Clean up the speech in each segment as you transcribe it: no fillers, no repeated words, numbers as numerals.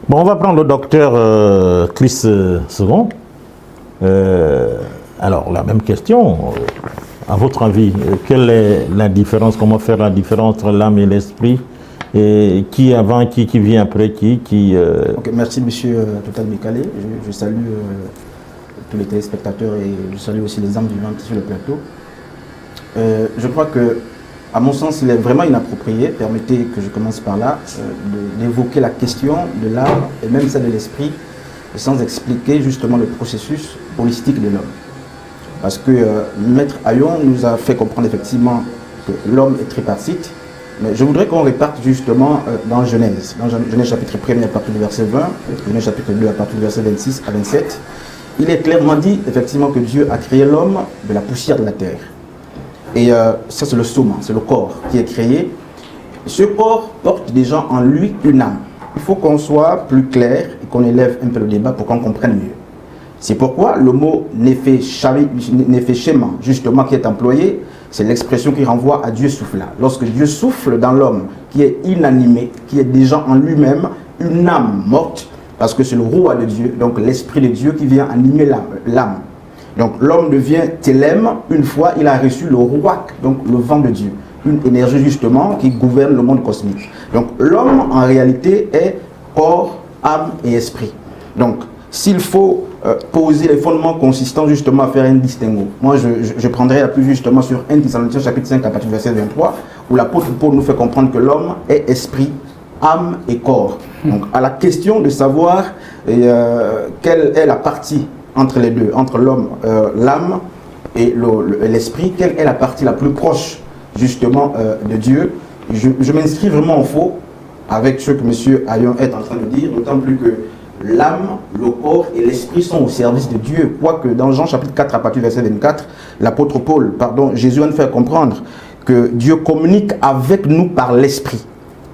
Bon, on va prendre le docteur Chris Second. Alors, la même question. À votre avis, quelle est la différence, comment faire la différence entre l'âme et l'esprit? Et qui avant, qui vient après qui Ok, merci monsieur Total Mikale. Je salue tous les téléspectateurs et je salue aussi les âmes vivantes sur le plateau. Je crois que, à mon sens, il est vraiment inapproprié, permettez que je commence par là, d'évoquer la question de l'âme et même celle de l'esprit sans expliquer justement le processus holistique de l'homme. Parce que Maître Ayon nous a fait comprendre effectivement que l'homme est tripartite, mais je voudrais qu'on réparte justement dans Genèse. Dans Genèse chapitre 1 à partir du verset 20, Genèse chapitre 2 à partir du verset 26 à 27, il est clairement dit effectivement que Dieu a créé l'homme de la poussière de la terre. Et ça c'est le soma, c'est le corps qui est créé. Ce corps porte déjà en lui une âme. Il faut qu'on soit plus clair et qu'on élève un peu le débat pour qu'on comprenne mieux. C'est pourquoi le mot Nefeshema, justement, qui est employé, c'est l'expression qui renvoie à Dieu souffla. Lorsque Dieu souffle dans l'homme qui est inanimé, qui est déjà en lui-même une âme morte, parce que c'est le roi de Dieu, donc l'esprit de Dieu qui vient animer l'âme. Donc l'homme devient Télème une fois il a reçu le roi, donc le vent de Dieu, une énergie justement qui gouverne le monde cosmique. Donc l'homme en réalité est corps, âme et esprit. Donc s'il faut poser les fondements consistants justement à faire un distinguo, moi je prendrai appui justement sur 1 Thessaloniciens chapitre 5 à partir du verset 23, où l'apôtre Paul nous fait comprendre que l'homme est esprit, âme et corps. Donc à la question de savoir quelle est la partie entre les deux, entre l'homme, l'âme et l'esprit, quelle est la partie la plus proche justement de Dieu, je m'inscris vraiment en faux avec ce que M. Ayon est en train de dire, d'autant plus que l'âme, le corps et l'esprit sont au service de Dieu. Quoique dans Jean chapitre 4 à partir du verset 24, l'apôtre Paul, Jésus va nous faire comprendre que Dieu communique avec nous par l'esprit.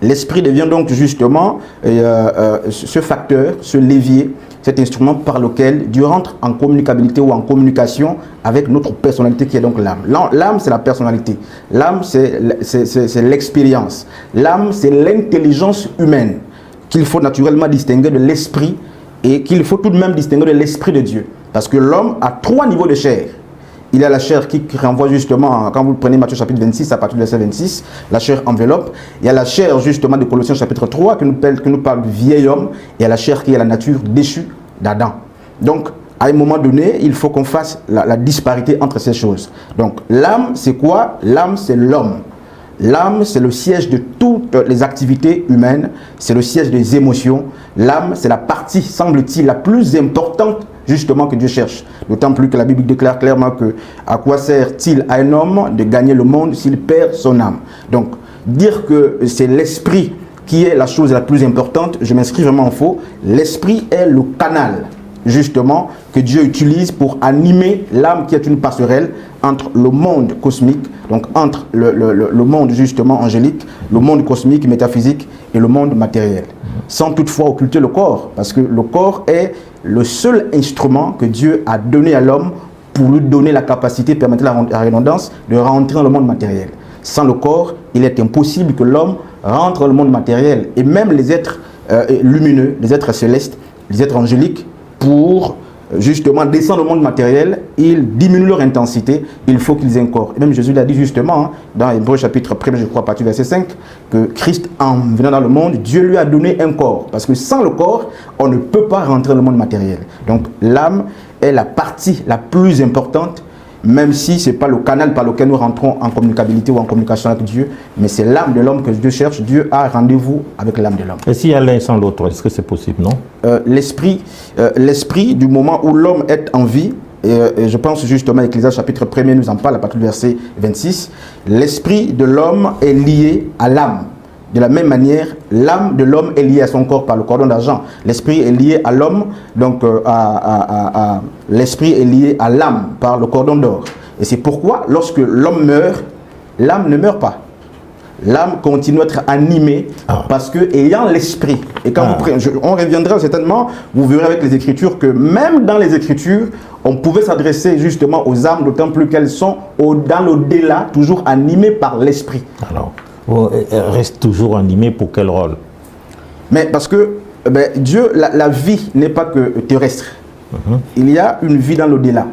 L'esprit devient donc justement ce facteur, ce levier, cet instrument par lequel Dieu rentre en communicabilité ou en communication avec notre personnalité qui est donc l'âme. L'âme, c'est la personnalité. L'âme, c'est l'expérience. L'âme, c'est l'intelligence humaine qu'il faut naturellement distinguer de l'esprit et qu'il faut tout de même distinguer de l'esprit de Dieu. Parce que l'homme a trois niveaux de chair. Il y a la chair qui renvoie justement, quand vous prenez Matthieu chapitre 26 à partir du verset 26, la chair enveloppe. Il y a la chair justement de Colossiens chapitre 3 qui nous parle du vieil homme. Et il y a la chair qui est la nature déchue d'Adam. Donc, à un moment donné, il faut qu'on fasse la disparité entre ces choses. Donc, l'âme, c'est quoi? L'âme, c'est l'homme. L'âme, c'est le siège de toutes les activités humaines, c'est le siège des émotions. L'âme, c'est la partie, semble-t-il, la plus importante justement que Dieu cherche. D'autant plus que la Bible déclare clairement que à quoi sert-il à un homme de gagner le monde s'il perd son âme? Donc, dire que c'est l'esprit qui est la chose la plus importante, je m'inscris vraiment en faux. L'esprit est le canal justement que Dieu utilise pour animer l'âme qui est une passerelle entre le monde cosmique, donc entre le monde justement angélique, le monde cosmique, métaphysique et le monde matériel. Sans toutefois occulter le corps, parce que le corps est le seul instrument que Dieu a donné à l'homme pour lui donner la capacité, permettre la redondance, de rentrer dans le monde matériel. Sans le corps, il est impossible que l'homme rentre dans le monde matériel. Et même les êtres lumineux, les êtres célestes, les êtres angéliques, pour justement descendre au monde matériel, ils diminuent leur intensité, il faut qu'ils aient un corps. Et même Jésus l'a dit justement, dans Hébreux chapitre 1, je crois, à partir du verset 5, que Christ, en venant dans le monde, Dieu lui a donné un corps. Parce que sans le corps, on ne peut pas rentrer dans le monde matériel. Donc l'âme est la partie la plus importante, même si ce n'est pas le canal par lequel nous rentrons en communicabilité ou en communication avec Dieu, mais c'est l'âme de l'homme que Dieu cherche. Dieu a rendez-vous avec l'âme de l'homme. Et s'il y a l'un sans l'autre, est-ce que c'est possible, non? L'esprit, du moment où l'homme est en vie, et je pense justement à Ecclésiaste chapitre 1 nous en parle à partir du verset 26, l'esprit de l'homme est lié à l'âme. De la même manière, l'âme de l'homme est liée à son corps par le cordon d'argent. L'esprit est lié à l'homme, donc l'esprit est lié à l'âme par le cordon d'or. Et c'est pourquoi, lorsque l'homme meurt, l'âme ne meurt pas. L'âme continue à être animée parce que, ayant l'esprit, et quand on reviendra certainement, vous verrez avec les Écritures que même dans les Écritures, on pouvait s'adresser justement aux âmes, d'autant plus qu'elles sont dans l'au-delà, toujours animées par l'esprit. Alors, elle reste toujours animée pour quel rôle? Mais parce que Dieu, la vie n'est pas que terrestre. Il y a une vie dans l'au-delà.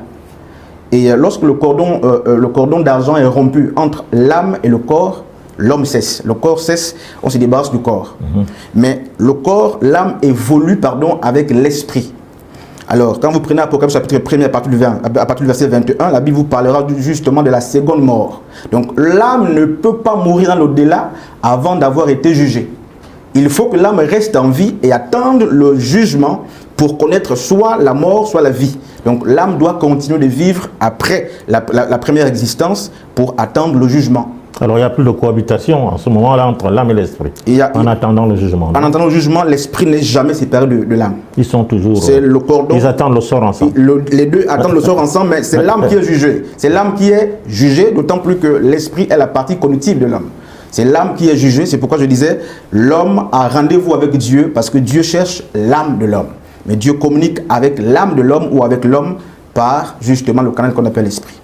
Et lorsque le cordon d'argent est rompu entre l'âme et le corps, l'homme cesse. Le corps cesse, on se débarrasse du corps. Mais le corps, l'âme évolue avec l'esprit. Alors, quand vous prenez Apocalypse chapitre 1 à partir du verset 21, la Bible vous parlera justement de la seconde mort. Donc, l'âme ne peut pas mourir dans l'au-delà avant d'avoir été jugée. Il faut que l'âme reste en vie et attende le jugement pour connaître soit la mort, soit la vie. Donc, l'âme doit continuer de vivre après la première existence pour attendre le jugement. Alors, il n'y a plus de cohabitation en ce moment-là entre l'âme et l'esprit, en attendant le jugement. En attendant le jugement, l'esprit n'est jamais séparé de l'âme. Ils sont toujours... C'est le cordon. Ils attendent le sort ensemble. Les deux attendent le sort ensemble, mais c'est l'âme qui est jugée. C'est l'âme qui est jugée, d'autant plus que l'esprit est la partie cognitive de l'homme. C'est l'âme qui est jugée. C'est pourquoi je disais, l'homme a rendez-vous avec Dieu parce que Dieu cherche l'âme de l'homme. Mais Dieu communique avec l'âme de l'homme ou avec l'homme par justement le canal qu'on appelle l'esprit.